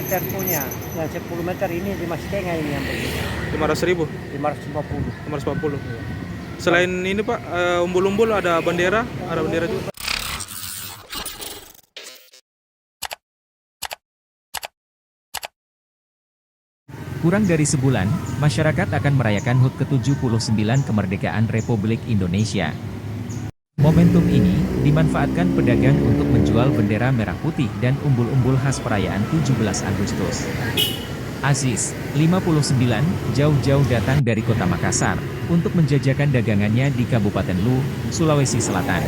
meter punya, yang 10 meter ini 5,5 ini yang begini. 500.000, 550. 540. Iya. Selain ini Pak, umbul-umbul ada bendera juga. Kurang dari sebulan, masyarakat akan merayakan HUT ke-79 kemerdekaan Republik Indonesia. Momentum ini dimanfaatkan pedagang untuk menjual bendera merah putih dan umbul-umbul khas perayaan 17 Agustus. Aziz, 59, jauh-jauh datang dari kota Makassar untuk menjajakan dagangannya di Kabupaten Luwu, Sulawesi Selatan.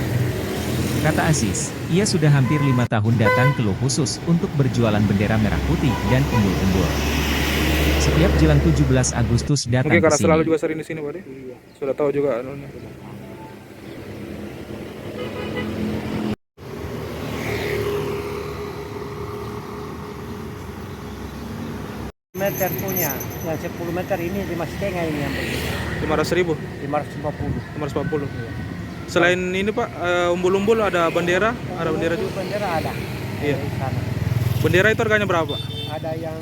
Kata Aziz, ia sudah hampir 5 tahun datang ke Luwu khusus untuk berjualan bendera merah putih dan umbul-umbul. Setiap jelang 17 Agustus datang Mungkin ke karena sini. selalu juga sering di sini Pak. Sudah tahu juga anunya. Meter punya, yang 10 meter ini 5,5 ini yang begini. 500.000, 550. 540. Iya. Selain ini Pak, umbul-umbul ada bendera juga. Bendera ada. Iya. Di sana. Bendera itu harganya berapa Pak? Ada yang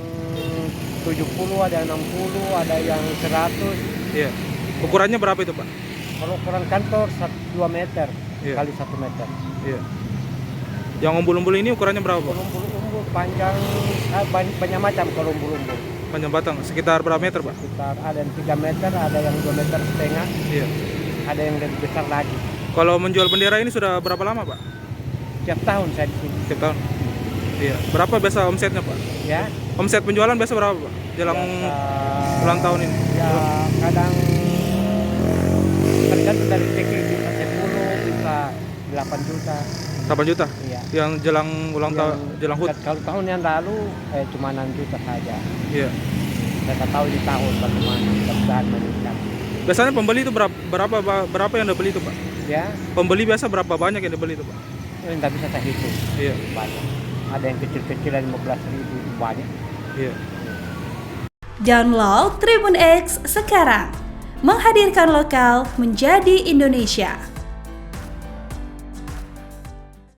70, ada yang 60, ada yang 100. Iya. Ukurannya berapa itu Pak? Kalau ukuran kantor 2 meter Iya. kali 1 meter. Iya. Yang umbul-umbul ini ukurannya berapa Pak? Kalau umbul-umbul panjang banyak macam kalau umbul-umbul. Panjang batang, sekitar berapa meter Pak? Sekitar ada yang 3 meter, ada yang 2,5 meter, Iya. ada yang lebih besar lagi. Kalau menjual bendera ini sudah berapa lama Pak? Tiap tahun saya di sini. Tiap tahun? Iya. Berapa biasa omsetnya Pak? Ya. Omset penjualan biasa berapa Pak? Jelang ulang tahun ini? Ya kadang tergantung dari rezeki, bisa 10, bisa 8 juta. 8 juta? Iya. Yang jelang ulang tahun, jelang HUT? Kalau tahun yang lalu cuma 6 juta saja. Iya. Saya tak tahu di tahun bagaimana, mudah-mudahan meningkat. Biasanya pembeli itu berapa yang dibeli itu Pak? Ya, Pembeli biasa berapa banyak yang dibeli itu Pak? ini nggak bisa saya hitung. Iya. Banyak. Ada yang kecil-kecilan 15.000, banyak. Iya. Download Tribun X sekarang, menghadirkan lokal menjadi Indonesia.